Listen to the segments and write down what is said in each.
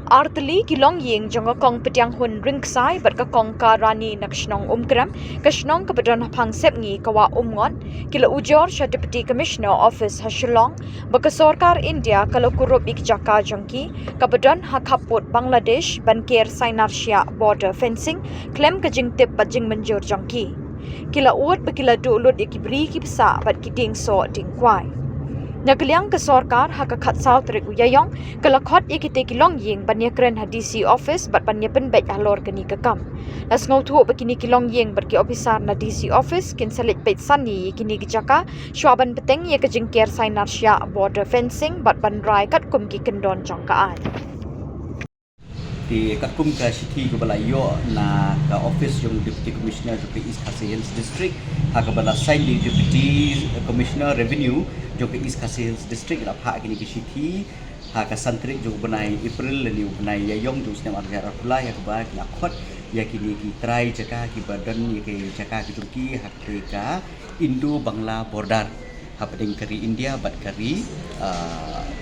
Artli kilong ying jonga kong petyang hun ringsai bat ka kong ka rani nakshnong umkram kashnong kepadon hapang sepngi kawa umngon kila ujor sha Deputy Commissioner Office Hashilong baka Sarkar India kalau kurup ikjaka jongki kepadon hakaput Bangladesh banker Sainarsia border fencing klem kajing tip bajing menjur jongki kila uat bakila dulut ikibri kipsa bat kiding so dingkwai Nagaliang ke Sarkar haka khatsau trik uyayong kalakot ikite kilong ying banyakren ha DC office bat banyapen bet alor kini kekam. Las ngautu bakini kilong ying berki officer na DC office kin salit bet sani kini gijaka syuaban peteng ye kejingker Sainarsia border fencing bat bandrai kat kum ki kendon jangkaan. Di katkum ke Siti ke Balayo na ke office yung Deputy Commissioner ke East Khasi Hills District hak bala sign di Deputy Commissioner Revenue jo ke East Khasi Hills District la hak kini ke Siti hak santri jo benai April leni benai yayong jo snem arjara pula ya ke ba la khot ya kini ki try jaka ki badan ya ke jaka ki turki hak ka Indo Bangla border hak peding kari India bat kari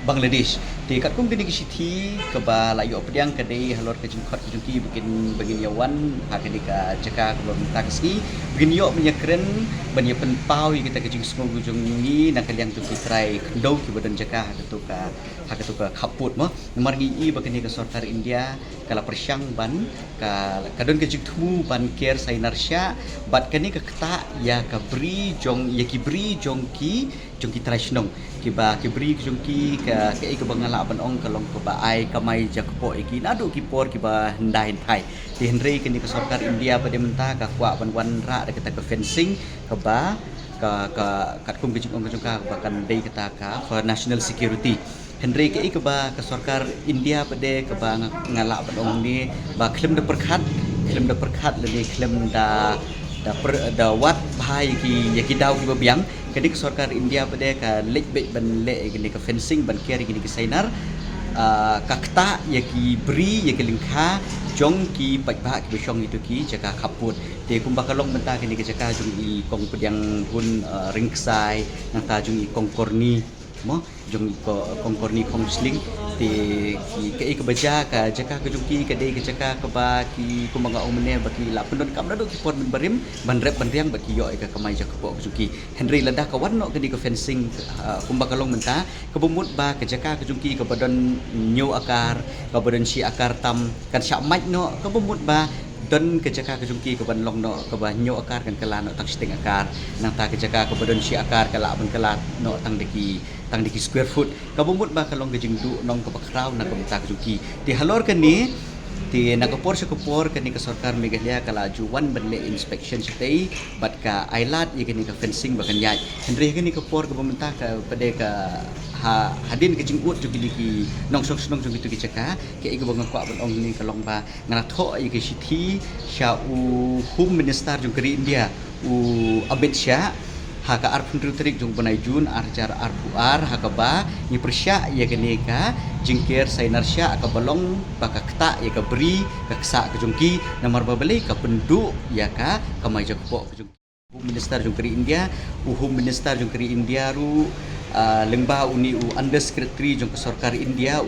Bangladesh. Di kat kum kini kisiti ke ba layo pediang ke dei halor ke jengkot ke jengki begin yawan hak kini ka jaka ke minta kesi begin yo menyekren banya penpau kita ke jeng semua gujung ni nak kaliang tu kitrai kendau ki badan jaka hak tu ka kaput mo nomor gi begini ke Sarkar India kala persyang ban ka kadon ke jengtu ban ker Sainarsia bat kini ke keta ya ka bri jong ya ki bri jongki tradisional kiba kibri jongki ke bangala ban ong kalong ke ba ai kamai jakpo iki nadu kipor kiba hendai thai di henry kini ke Sarkar India pada menta ka kwa ban wan ra ada kita ke fencing ke ba ka katkum ke jong ka bahkan dei kita ka for national security henry ke ba ke Sarkar India pada ke ba ngala ban ong ni ba klem de perkhat le klem da wat bahai ki yaki daw ki babiang kedik Sarkar India pada ka lek bet ban le gini ka fencing ban kiri gini ke Sainar kakta yaki bri yaki lingkha jong ki pajbah ki besong itu ki jaka kaput te kumbakalong benta gini ke jaka jong i kong pediang hun ringsai nang ta jong i kong korni mo jong kong korni kong sling te ki ke baja ka jaka ke jongki ke dei ke jaka ke ba ki kumanga omne baki la pendon kam nado ki pon barim ban rep ban riang baki yo ka kamai jaka po jongki Henry lada ka wanno ke di ke fencing kumbakalong menta ke bumut ba ke jaka ke jongki ke badan nyu akar ke badan si akar tam kan syak maj no ke bumut ba don ke jaka ke jongki ke ban long no ke ba nyu akar kan kala no tak sting akar nang ta ke jaka ke badan si akar kala ban kala no tang deki square foot kabumut ba kalong ke jingdu nong ke bakraw na kumta ke juki di halor ke ni ti nakapor sa kupor kani ke Sarkar Meghalaya kala juwan banle inspection sitay bat ka ailat ye kani ka fencing bakan yai henry kani kapor ke pemerintah ka pade ka hadin ke jingut jo giliki nong sok nong jo gitu kicaka ke igo bang ko abon ong ni kalong ba ngana tho ye ke siti sha u home minister jo keri India u Amit Shah haka arpun terik jung banai jun arjar arpuar haka ba ni persya ya kene ka jingker Sainarsia ka balong baka kta ya ka beri ka ksa ka jungki namar babale ka pendu ya ka kamai jakpo ka jungki minister jung keri India home minister jung keri India ru lengba uni under secretary jong ke Sarkar India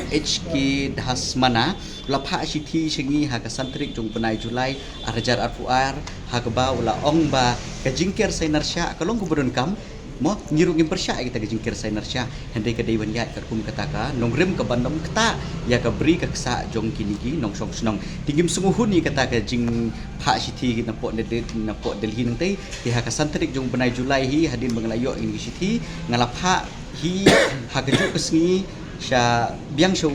HK Dhasmana lapha siti sengi haka santrik jong benai Julai arjar arpuar haka ba ula ong ba ka jingker Sainarsia kalong gubernur kam mo ngirungin persya kita ke jingker Sainarsia hendai ka dei banyak ka kum kataka nongrem ka bandom kata ya ka beri ka ksa jong kinigi nong song snong tingim sunguhun ni kata ka jing pha siti na po Delhi nang tei ti haka santrik jong benai Julai hi hadin banglayo ini siti ngalapha hi haka ju kesngi sya biang sya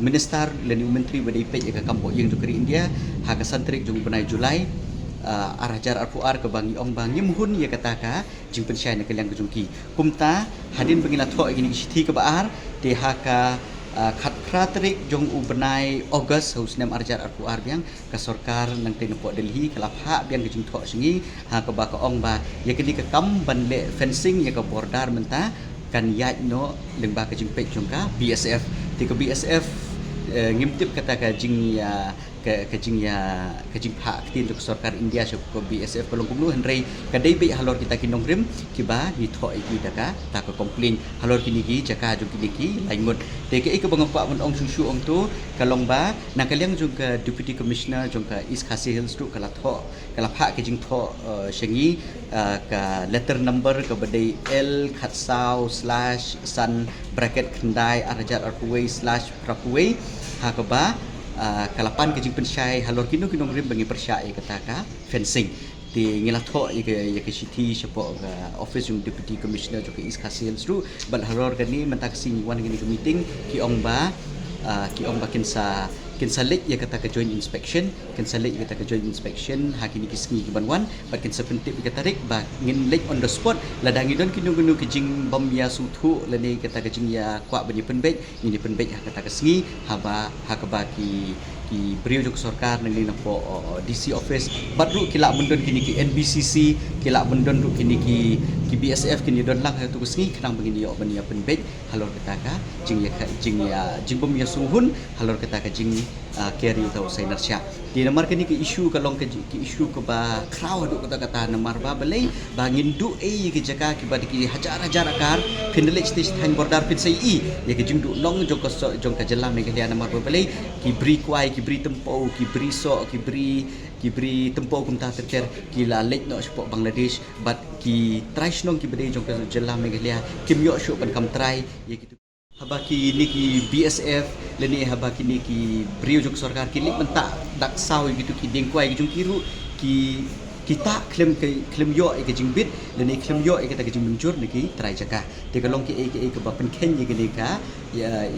minister leni menteri badai pe ka kampo yang jokeri India haka santrik jong benai Julai arajar arpuar ke bangi ong bangi muhun ya kataka jing pensyai na kaliang kejungki kumta hadin bangila tho gini siti ke baar de haka khat kratrik jong benai August hausnem arjar arpuar biang ka Sarkar nang te po Delhi kalapha biang kejung tho singi ha ke ba ka ong ba ya kini ke kam banle fencing ya ke border menta kan yat no lengba ke jing pe jong ka BSF ti ke BSF ngimtip kata ka jing ya kajing hak tin untuk sarkar India ko BSF kolong kumlu henry kadai be halor kita kinong rim kiba ni tho iki daka ta ko complain halor kini gi jaka ju kini ki laingot teke ik bangpa mon ong susu ong tu kalong ba na kaliang juga deputy commissioner jongka East Khasi Hills tu kala tho kala hak kajing tho shengi ka letter number ke badai L/Sun bracket Kendai Arjat Arpuway /Prapuway hakaba kalapan kajing pensyai halor kinong rim bangi persyai kataka fencing ti ngilatho ya ke city siapa office yung deputy commissioner jo ke East Khasi Hills tu bal halor kani mentaksi wan gini ke meeting ki ong ba kinsa late ya kata ke joint inspection hakini kisngi ki banwan bat kinsa pentip ka tarik ba ngin late on the spot ladangi don kinung kijing bom ya suthu lani kata ke jing ya kwa bani penbek ni penbek kata ke sngi haba hakaba ki beriu jok sarkar nang na po DC office badru kila mendon kini ki NBCC kila mendon ru kini ki BSF kini don lang tu sngi kenang begini yo bani penbek halor kata ka jing bom ya suhun halor kata ka jing carry tau sai narsya di namar kini ke isu kalong ke isu ke ba crowd kata namar ba balai bangin du ke jaka ki badi ki hajar akar pindelik stage hang bordar pin sai ya ke jing du long jong ka jelam ke dia namar ba balai ki bri kwai ki bri tempo ki bri so ki bri tempo kum ta terker ki la lek no sport Bangladesh but ki try snong ki bade jong ka jelam ke dia kim yo show pan kam try ya gitu habaki niki BSF leni habaki niki beriu jok sarkar kilik mentak dak saw gitu ki dengkwai ki jung kiru ki kita klaim yo ke jingbit leni klaim yo ke ta ke jing muncur niki try jaka te kalong ki ke ba pen ken ye ke ka ya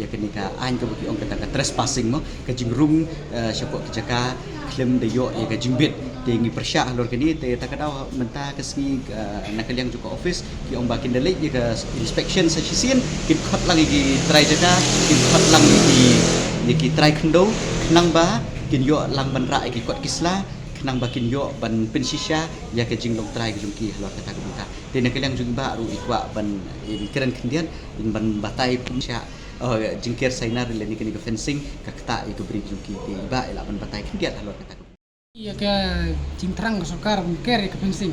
ke nika an ke ki ong kata ka trespassing mo ke jing room siapa ke jaka klaim de yo ke jingbit tingi persya halor kini te takadaw menta kesni nakaliang juga office ki ong bakin delik ye ke inspection sa sisien kin khot lang ki try jaka kin khot lang ki try khndo nang ba kin yo lang ban ra ki kot kisla nang bakin yo ban pensisya ya ke jinglong try ki jungki halor kata kumta te nakaliang juga ru ikwa ban in keren kendian in ban batai pensya jingkir sainar leni kini ke fencing ka kata itu beri jungki te ba ila ban batai kendian halor kata ya ke jing terang ke sokar mungker ke fencing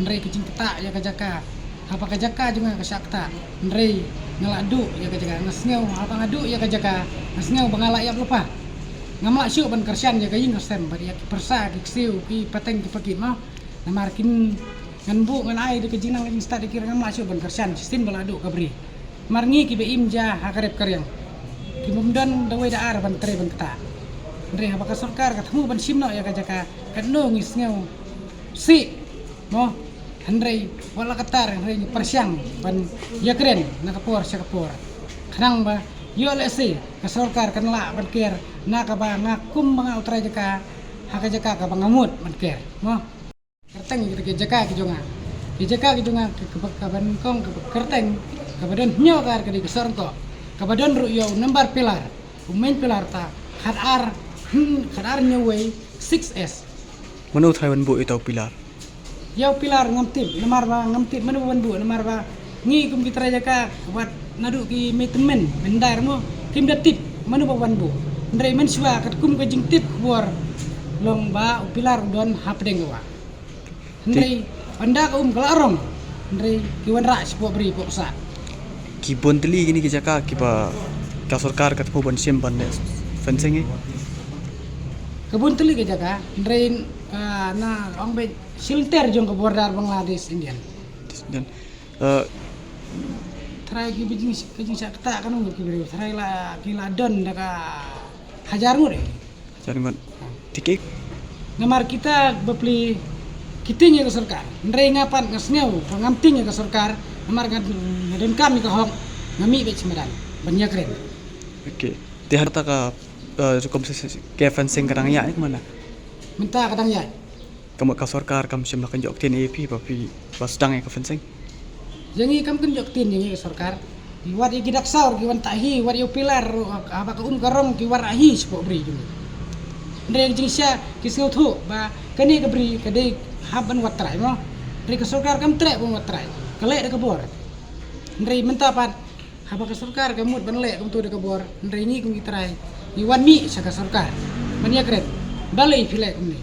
ndrei ke jing ketak ya ke jaka apa ke jaka juga ke sakta ndrei ngaladu ya ke jaka ngasngeu apa ngadu ya ke jaka ngasngeu bangala ya lupa ngamak syuk ban kersian ya ke ying sem bari ya persa ki siu ki pateng ki pakit mah namarkin ngan bu ngan ai de ke jinang lagi start dikira ngamak syuk ban kersian sistem baladu ke beri marngi ki be imja hakarep karyang ki mumdan dawai daar ban tre ban ketak ndrei apa sarkar ketemu ban simno ya kajaka kadno ngisngeu si mo ndrei wala katar ndrei persyang ban ya keren nakapor syakapor khanang ba yo lesi ka sarkar kanla ban ker nakaba ngakum banga utra jaka hakajaka ka bangamut ban ker mo kerteng gitu ke jaka ki jonga ke ban kong ke kerteng ka badan nyo kar ke di sorko ka badan ru yo nembar pilar umain pilar ta khadar nyawai 6S Mana utai wan bu itu pilar? Yau pilar ngamtip lemar ba ngamtip mana wan bu lemar ba ngi kum kita raja ka buat nadu ki metemen bendar mo kim datip mana ba wan bu ndrei men swa kat kum ka jing tip buar long ba pilar don hapdeng wa ndrei anda ka kelarong ndrei ki wan ra sipo beri poksa Ki bonteli gini ki jaka ki ba ka sarkar kat po ban sim ban fencing kebun teli ke jaga ndrei na ong be shelter jong ke border Bangladesh Indian dan try ki bijing sakta kan ung ki beri try la kila don daka hajar ngure jangan tikik namar kita bepli kitinya ke sarkar ndrei ngapan ngasngeu ngamtinya ke sarkar namar ngaden kami ke hok ngami be cimedan banyak keren oke teh harta ka cukup ke fencing kadang ya mana minta kadang ya kamu ka sarkar kam sim lakan jok tin AP tapi pas dang ke fencing jangi kam kun jok tin jangi ke sarkar wat i gidak saur ki wan tahi wat yo pilar apa ka karong ki war ahi spok beri jung ndrei jing sia ki seu thu ba kani ke beri kade haban wat trai mo ndrei ke sarkar kam tre bon wat trai kelek de ke bor ndrei minta pat apa ke sarkar kamut ban lek kum tu de ke bor ndrei ni kum ki trai iwan mi saka sarkar mania kret balai filek umni